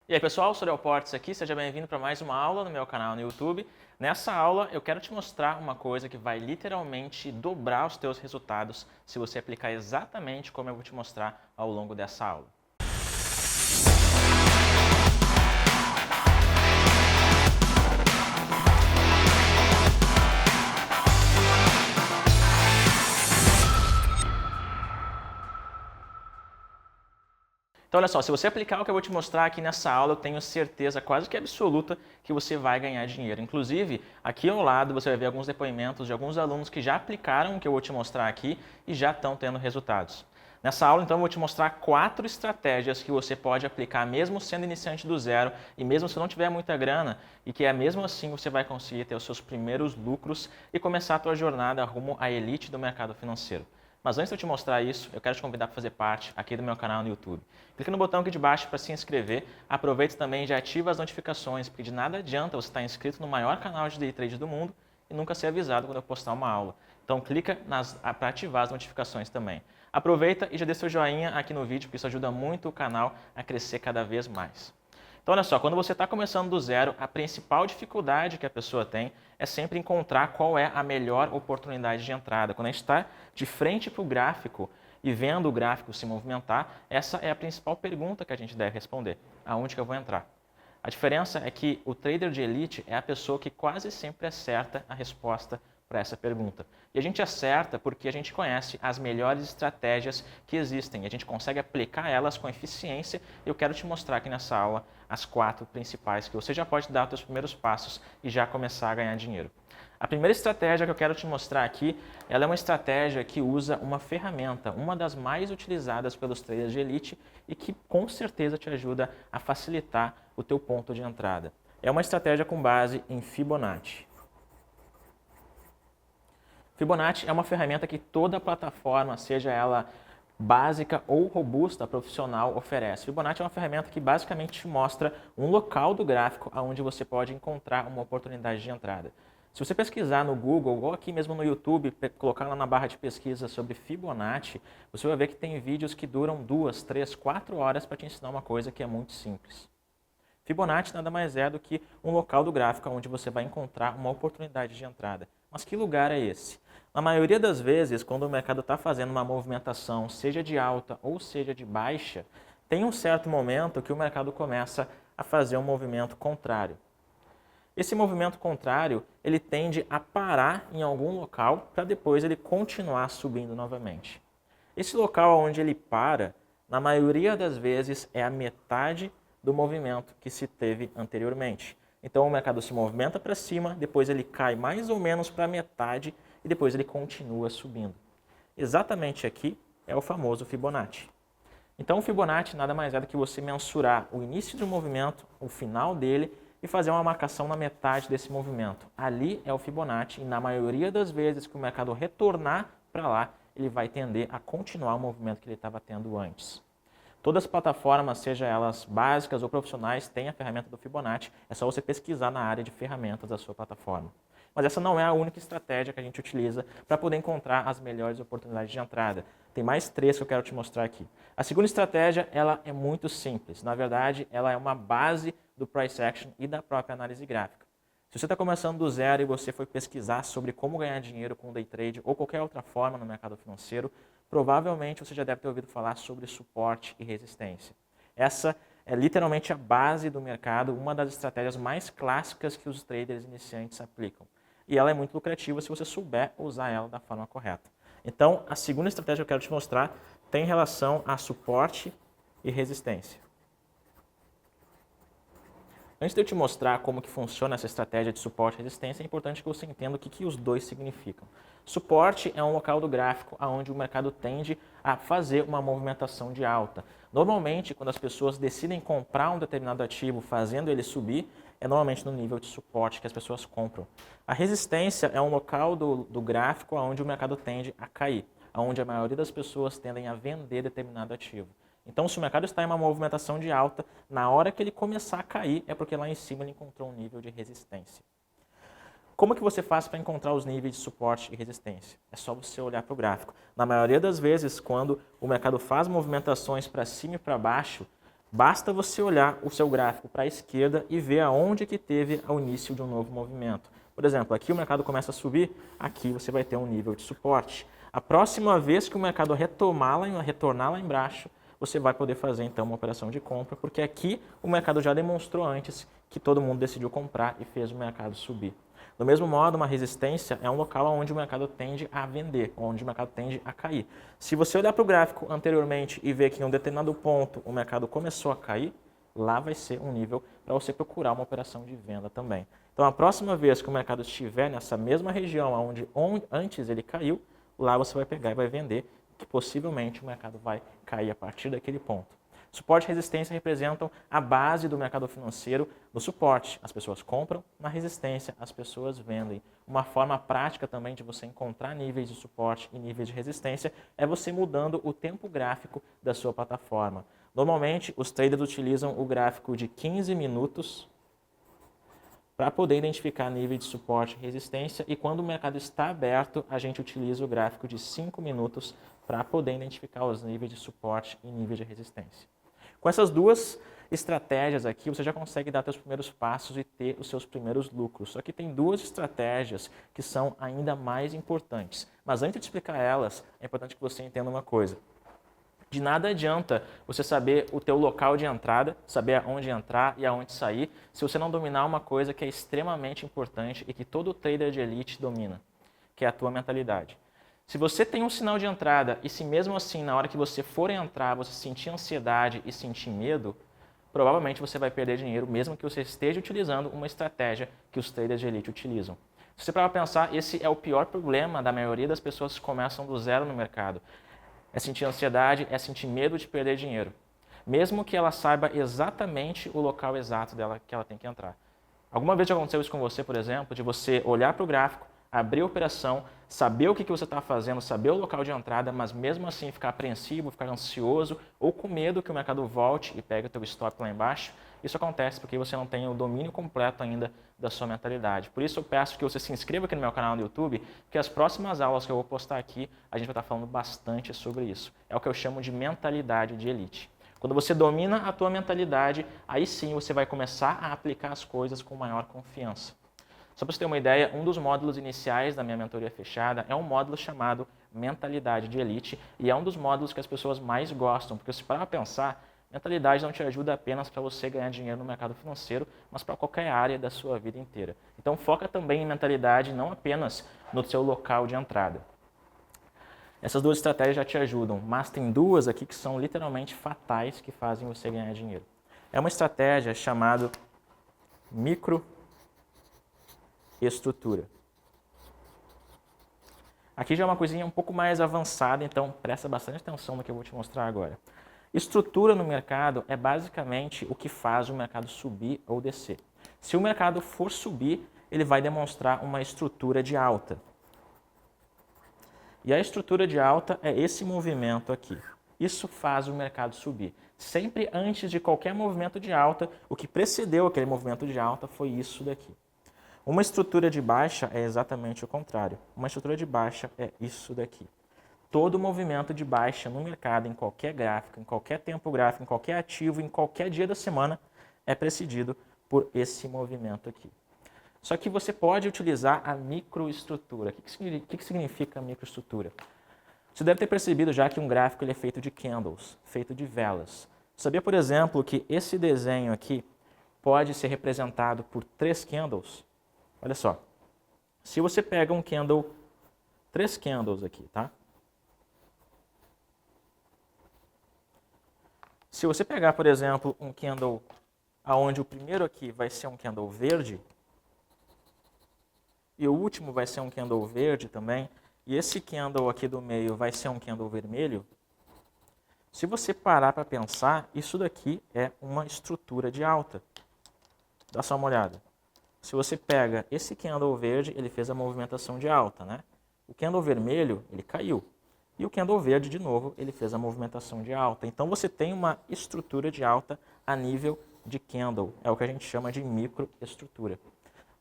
E aí pessoal, sou o Léo Portes aqui, seja bem-vindo para mais uma aula no meu canal no YouTube. Nessa aula eu quero te mostrar uma coisa que vai literalmente dobrar os teus resultados se você aplicar exatamente como eu vou te mostrar ao longo dessa aula. Então olha só, se você aplicar o que eu vou te mostrar aqui nessa aula, eu tenho certeza quase que absoluta que você vai ganhar dinheiro. Inclusive, aqui ao lado você vai ver alguns depoimentos de alguns alunos que já aplicaram o que eu vou te mostrar aqui e já estão tendo resultados. Nessa aula, então, eu vou te mostrar 4 estratégias que você pode aplicar mesmo sendo iniciante do zero e mesmo se não tiver muita grana e que mesmo assim você vai conseguir ter os seus primeiros lucros e começar a tua jornada rumo à elite do mercado financeiro. Mas antes de eu te mostrar isso, eu quero te convidar para fazer parte aqui do meu canal no YouTube. Clique no botão aqui de baixo para se inscrever. Aproveite também e já ativa as notificações, porque de nada adianta você estar inscrito no maior canal de Day Trade do mundo e nunca ser avisado quando eu postar uma aula. Então clica para ativar as notificações também. Aproveita e já deixa seu joinha aqui no vídeo, porque isso ajuda muito o canal a crescer cada vez mais. Então, olha só, quando você está começando do zero, a principal dificuldade que a pessoa tem é sempre encontrar qual é a melhor oportunidade de entrada. Quando a gente está de frente para o gráfico e vendo o gráfico se movimentar, essa é a principal pergunta que a gente deve responder. Aonde que eu vou entrar? A diferença é que o trader de elite é a pessoa que quase sempre acerta a resposta para essa pergunta. E a gente acerta porque a gente conhece as melhores estratégias que existem. A gente consegue aplicar elas com eficiência e eu quero te mostrar aqui nessa aula as 4 principais que você já pode dar os seus primeiros passos e já começar a ganhar dinheiro. A primeira estratégia que eu quero te mostrar aqui, ela é uma estratégia que usa uma ferramenta, uma das mais utilizadas pelos traders de elite e que com certeza te ajuda a facilitar o teu ponto de entrada. É uma estratégia com base em Fibonacci. Fibonacci é uma ferramenta que toda plataforma, seja ela básica ou robusta, profissional, oferece. Fibonacci é uma ferramenta que basicamente te mostra um local do gráfico onde você pode encontrar uma oportunidade de entrada. Se você pesquisar no Google ou aqui mesmo no YouTube, colocar lá na barra de pesquisa sobre Fibonacci, você vai ver que tem vídeos que duram 2, 3, 4 horas para te ensinar uma coisa que é muito simples. Fibonacci nada mais é do que um local do gráfico onde você vai encontrar uma oportunidade de entrada. Mas que lugar é esse? Na maioria das vezes, quando o mercado está fazendo uma movimentação, seja de alta ou seja de baixa, tem um certo momento que o mercado começa a fazer um movimento contrário. Esse movimento contrário, ele tende a parar em algum local para depois ele continuar subindo novamente. Esse local onde ele para, na maioria das vezes, é a metade do movimento que se teve anteriormente. Então o mercado se movimenta para cima, depois ele cai mais ou menos para a metade e depois ele continua subindo. Exatamente aqui é o famoso Fibonacci. Então o Fibonacci nada mais é do que você mensurar o início do movimento, o final dele e fazer uma marcação na metade desse movimento. Ali é o Fibonacci e na maioria das vezes que o mercado retornar para lá, ele vai tender a continuar o movimento que ele estava tendo antes. Todas as plataformas, seja elas básicas ou profissionais, têm a ferramenta do Fibonacci. É só você pesquisar na área de ferramentas da sua plataforma. Mas essa não é a única estratégia que a gente utiliza para poder encontrar as melhores oportunidades de entrada. Tem mais 3 que eu quero te mostrar aqui. A segunda estratégia, ela é muito simples. Na verdade, ela é uma base do Price Action e da própria análise gráfica. Se você está começando do zero e você foi pesquisar sobre como ganhar dinheiro com Day Trade ou qualquer outra forma no mercado financeiro, provavelmente você já deve ter ouvido falar sobre suporte e resistência. Essa é literalmente a base do mercado, uma das estratégias mais clássicas que os traders iniciantes aplicam. E ela é muito lucrativa se você souber usar ela da forma correta. Então, a segunda estratégia que eu quero te mostrar tem relação a suporte e resistência. Antes de eu te mostrar como que funciona essa estratégia de suporte e resistência, é importante que você entenda o que os dois significam. Suporte é um local do gráfico onde o mercado tende a fazer uma movimentação de alta. Normalmente, quando as pessoas decidem comprar um determinado ativo fazendo ele subir, é normalmente no nível de suporte que as pessoas compram. A resistência é um local do gráfico onde o mercado tende a cair, onde a maioria das pessoas tendem a vender determinado ativo. Então, se o mercado está em uma movimentação de alta, na hora que ele começar a cair, é porque lá em cima ele encontrou um nível de resistência. Como que você faz para encontrar os níveis de suporte e resistência? É só você olhar para o gráfico. Na maioria das vezes, quando o mercado faz movimentações para cima e para baixo, Basta você olhar o seu gráfico para a esquerda e ver aonde que teve o início de um novo movimento. Por exemplo, aqui o mercado começa a subir, aqui você vai ter um nível de suporte. A próxima vez que o mercado retornar lá embaixo, você vai poder fazer então uma operação de compra, porque aqui o mercado já demonstrou antes que todo mundo decidiu comprar e fez o mercado subir. Do mesmo modo, uma resistência é um local onde o mercado tende a vender, onde o mercado tende a cair. Se você olhar para o gráfico anteriormente e ver que em um determinado ponto o mercado começou a cair, lá vai ser um nível para você procurar uma operação de venda também. Então, a próxima vez que o mercado estiver nessa mesma região onde antes ele caiu, lá você vai pegar e vai vender, que possivelmente o mercado vai cair a partir daquele ponto. Suporte e resistência representam a base do mercado financeiro. No suporte, as pessoas compram, na resistência, as pessoas vendem. Uma forma prática também de você encontrar níveis de suporte e níveis de resistência é você mudando o tempo gráfico da sua plataforma. Normalmente, os traders utilizam o gráfico de 15 minutos para poder identificar nível de suporte e resistência, e quando o mercado está aberto, a gente utiliza o gráfico de 5 minutos para poder identificar os níveis de suporte e níveis de resistência. Com essas duas estratégias aqui, você já consegue dar seus primeiros passos e ter os seus primeiros lucros. Só que tem duas estratégias que são ainda mais importantes. Mas antes de explicar elas, é importante que você entenda uma coisa. De nada adianta você saber o teu local de entrada, saber aonde entrar e aonde sair, se você não dominar uma coisa que é extremamente importante e que todo trader de elite domina, que é a tua mentalidade. Se você tem um sinal de entrada e se mesmo assim, na hora que você for entrar, você sentir ansiedade e sentir medo, provavelmente você vai perder dinheiro, mesmo que você esteja utilizando uma estratégia que os traders de elite utilizam. Se você parar para pensar, esse é o pior problema da maioria das pessoas que começam do zero no mercado. É sentir ansiedade, é sentir medo de perder dinheiro. Mesmo que ela saiba exatamente o local exato dela que ela tem que entrar. Alguma vez já aconteceu isso com você, por exemplo, de você olhar para o gráfico, abrir a operação, saber o que você está fazendo, saber o local de entrada, mas mesmo assim ficar apreensivo, ficar ansioso ou com medo que o mercado volte e pegue o teu stop lá embaixo? Isso acontece porque você não tem o domínio completo ainda da sua mentalidade. Por isso eu peço que você se inscreva aqui no meu canal no YouTube, que as próximas aulas que eu vou postar aqui, a gente vai estar falando bastante sobre isso. É o que eu chamo de mentalidade de elite. Quando você domina a tua mentalidade, aí sim você vai começar a aplicar as coisas com maior confiança. Só para você ter uma ideia, um dos módulos iniciais da minha mentoria fechada é um módulo chamado Mentalidade de Elite e é um dos módulos que as pessoas mais gostam, porque se parar para pensar, mentalidade não te ajuda apenas para você ganhar dinheiro no mercado financeiro, mas para qualquer área da sua vida inteira. Então foca também em mentalidade, não apenas no seu local de entrada. Essas duas estratégias já te ajudam, mas tem duas aqui que são literalmente fatais que fazem você ganhar dinheiro. É uma estratégia chamada microestrutura. Aqui já é uma coisinha um pouco mais avançada, então presta bastante atenção no que eu vou te mostrar agora. Estrutura no mercado é basicamente o que faz o mercado subir ou descer. Se o mercado for subir, ele vai demonstrar uma estrutura de alta. E a estrutura de alta é esse movimento aqui. Isso faz o mercado subir. Sempre antes de qualquer movimento de alta, o que precedeu aquele movimento de alta foi isso daqui. Uma estrutura de baixa é exatamente o contrário. Uma estrutura de baixa é isso daqui. Todo movimento de baixa no mercado, em qualquer gráfico, em qualquer tempo gráfico, em qualquer ativo, em qualquer dia da semana, é precedido por esse movimento aqui. Só que você pode utilizar a microestrutura. O que significa microestrutura? Você deve ter percebido já que um gráfico ele é feito de candles, feito de velas. Sabia, por exemplo, que esse desenho aqui pode ser representado por 3 candles? Olha só. Se você pega um candle, 3 candles aqui, tá? Se você pegar, por exemplo, um candle onde o primeiro aqui vai ser um candle verde, e o último vai ser um candle verde também, e esse candle aqui do meio vai ser um candle vermelho, se você parar para pensar, isso daqui é uma estrutura de alta. Dá só uma olhada. Se você pega esse candle verde, ele fez a movimentação de alta, né? O candle vermelho, ele caiu. E o candle verde, de novo, ele fez a movimentação de alta. Então você tem uma estrutura de alta a nível de candle. É o que a gente chama de microestrutura.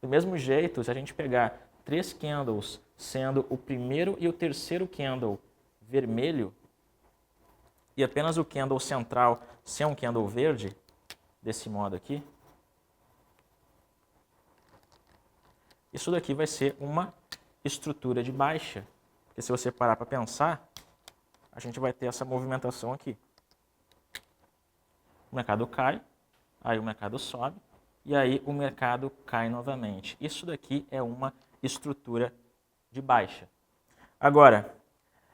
Do mesmo jeito, se a gente pegar 3 candles, sendo o primeiro e o terceiro candle vermelho, e apenas o candle central ser um candle verde, desse modo aqui, isso daqui vai ser uma estrutura de baixa. Porque se você parar para pensar, a gente vai ter essa movimentação aqui. O mercado cai, aí o mercado sobe, e aí o mercado cai novamente. Isso daqui é uma estrutura de baixa. Agora,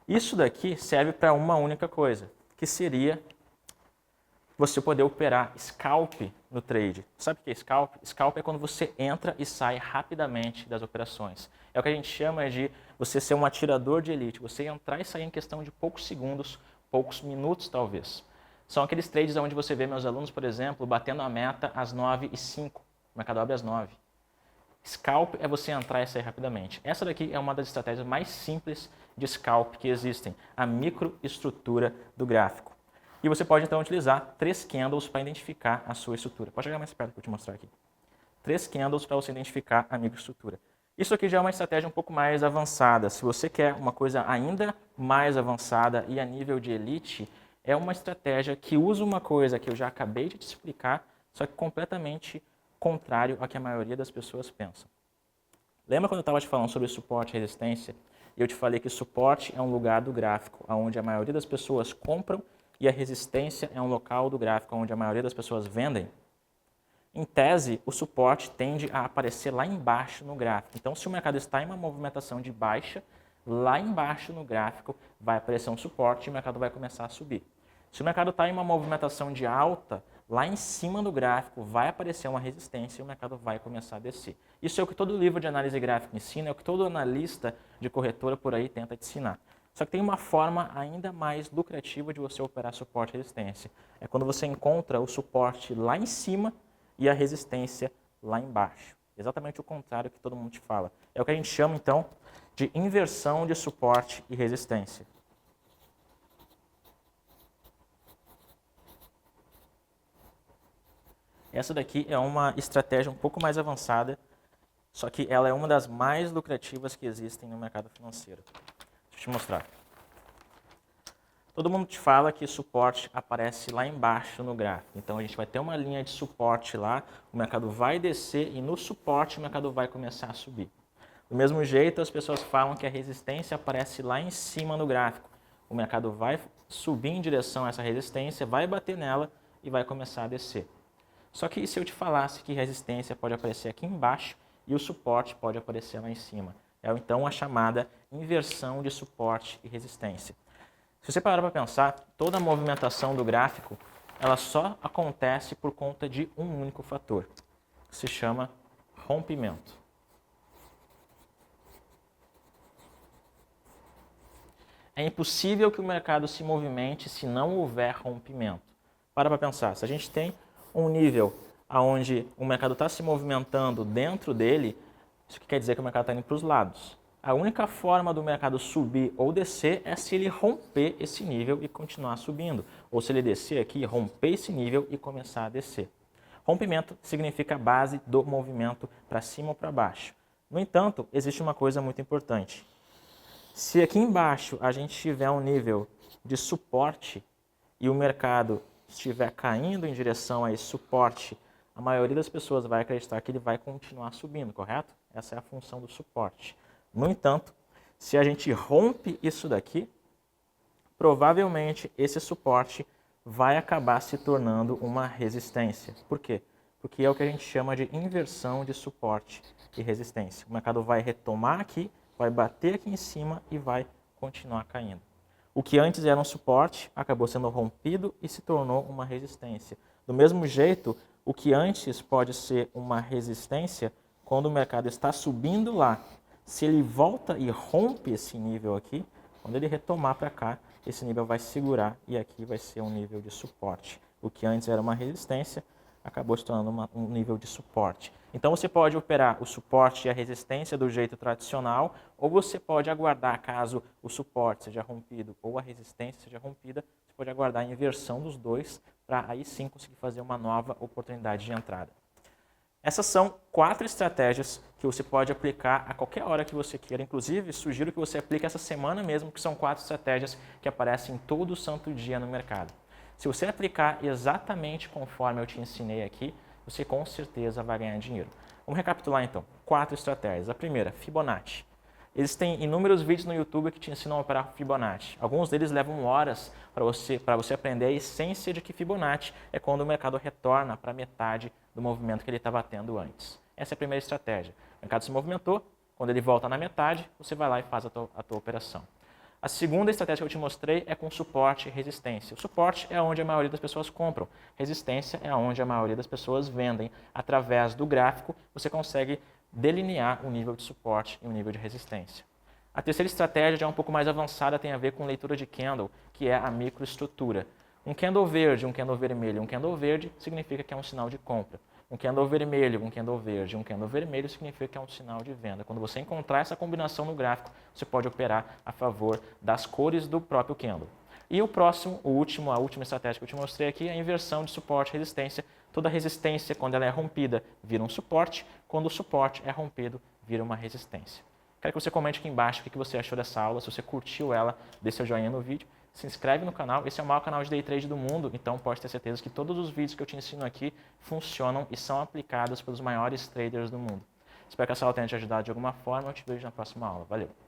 isso daqui serve para uma única coisa, que seria você poder operar scalp no trade. Sabe o que é scalp? Scalp é quando você entra e sai rapidamente das operações. É o que a gente chama de você ser um atirador de elite, você entrar e sair em questão de poucos segundos, poucos minutos talvez. São aqueles trades onde você vê meus alunos, por exemplo, batendo a meta às 9h05. O mercado abre às 9. Scalp é você entrar e sair rapidamente. Essa daqui é uma das estratégias mais simples de scalp que existem, a microestrutura do gráfico. E você pode então utilizar 3 candles para identificar a sua estrutura. Pode chegar mais perto para eu te mostrar aqui. 3 candles para você identificar a microestrutura. Isso aqui já é uma estratégia um pouco mais avançada. Se você quer uma coisa ainda mais avançada e a nível de elite, é uma estratégia que usa uma coisa que eu já acabei de te explicar, só que completamente contrário ao que a maioria das pessoas pensam. Lembra quando eu estava te falando sobre suporte e resistência? E eu te falei que suporte é um lugar do gráfico onde a maioria das pessoas compram e a resistência é um local do gráfico onde a maioria das pessoas vendem? Em tese, o suporte tende a aparecer lá embaixo no gráfico. Então, se o mercado está em uma movimentação de baixa, lá embaixo no gráfico vai aparecer um suporte e o mercado vai começar a subir. Se o mercado está em uma movimentação de alta, lá em cima do gráfico vai aparecer uma resistência e o mercado vai começar a descer. Isso é o que todo livro de análise gráfica ensina, é o que todo analista de corretora por aí tenta te ensinar. Só que tem uma forma ainda mais lucrativa de você operar suporte e resistência. É quando você encontra o suporte lá em cima e a resistência lá embaixo. Exatamente o contrário que todo mundo te fala. É o que a gente chama, então, de inversão de suporte e resistência. Essa daqui é uma estratégia um pouco mais avançada, só que ela é uma das mais lucrativas que existem no mercado financeiro. Deixa eu te mostrar. Todo mundo te fala que suporte aparece lá embaixo no gráfico. Então a gente vai ter uma linha de suporte lá, o mercado vai descer e no suporte o mercado vai começar a subir. Do mesmo jeito, as pessoas falam que a resistência aparece lá em cima no gráfico. O mercado vai subir em direção a essa resistência, vai bater nela e vai começar a descer. Só que e se eu te falasse que resistência pode aparecer aqui embaixo e o suporte pode aparecer lá em cima? É então a chamada inversão de suporte e resistência. Se você parar para pensar, toda a movimentação do gráfico ela só acontece por conta de um único fator, que se chama rompimento. É impossível que o mercado se movimente se não houver rompimento. Para pensar, se a gente tem um nível onde o mercado está se movimentando dentro dele, isso quer dizer que o mercado está indo para os lados. A única forma do mercado subir ou descer é se ele romper esse nível e continuar subindo. Ou se ele descer aqui, romper esse nível e começar a descer. Rompimento significa a base do movimento para cima ou para baixo. No entanto, existe uma coisa muito importante. Se aqui embaixo a gente tiver um nível de suporte e o mercado estiver caindo em direção a esse suporte, a maioria das pessoas vai acreditar que ele vai continuar subindo, correto? Essa é a função do suporte. No entanto, se a gente rompe isso daqui, provavelmente esse suporte vai acabar se tornando uma resistência. Por quê? Porque é o que a gente chama de inversão de suporte e resistência. O mercado vai retomar aqui, vai bater aqui em cima e vai continuar caindo. O que antes era um suporte acabou sendo rompido e se tornou uma resistência. Do mesmo jeito, o que antes pode ser uma resistência, quando o mercado está subindo lá, se ele volta e rompe esse nível aqui, quando ele retomar para cá, esse nível vai segurar e aqui vai ser um nível de suporte. O que antes era uma resistência, acabou se tornando um nível de suporte. Então você pode operar o suporte e a resistência do jeito tradicional, ou você pode aguardar, caso o suporte seja rompido ou a resistência seja rompida, você pode aguardar a inversão dos dois para aí sim conseguir fazer uma nova oportunidade de entrada. Essas são 4 estratégias que você pode aplicar a qualquer hora que você queira. Inclusive, sugiro que você aplique essa semana mesmo, que são 4 estratégias que aparecem todo santo dia no mercado. Se você aplicar exatamente conforme eu te ensinei aqui, você com certeza vai ganhar dinheiro. Vamos recapitular então. 4 estratégias. A primeira, Fibonacci. Existem inúmeros vídeos no YouTube que te ensinam a operar Fibonacci. Alguns deles levam horas para você aprender a essência de que Fibonacci é quando o mercado retorna para metade do movimento que ele estava tendo antes. Essa é a primeira estratégia. O mercado se movimentou, quando ele volta na metade, você vai lá e faz a tua operação. A segunda estratégia que eu te mostrei é com suporte e resistência. O suporte é onde a maioria das pessoas compram. Resistência é onde a maioria das pessoas vendem. Através do gráfico, você consegue delinear o nível de suporte e o nível de resistência. A terceira estratégia já é um pouco mais avançada, tem a ver com leitura de candle, que é a microestrutura. Um candle verde, um candle vermelho, um candle verde significa que é um sinal de compra. Um candle vermelho, um candle verde, um candle vermelho significa que é um sinal de venda. Quando você encontrar essa combinação no gráfico, você pode operar a favor das cores do próprio candle. E a última estratégia que eu te mostrei aqui é a inversão de suporte e resistência. Toda resistência, quando ela é rompida, vira um suporte. Quando o suporte é rompido, vira uma resistência. Quero que você comente aqui embaixo o que você achou dessa aula. Se você curtiu ela, dê seu joinha no vídeo. Se inscreve no canal. Esse é o maior canal de Day Trade do mundo, então pode ter certeza que todos os vídeos que eu te ensino aqui funcionam e são aplicados pelos maiores traders do mundo. Espero que essa aula tenha te ajudado de alguma forma. Eu te vejo na próxima aula. Valeu!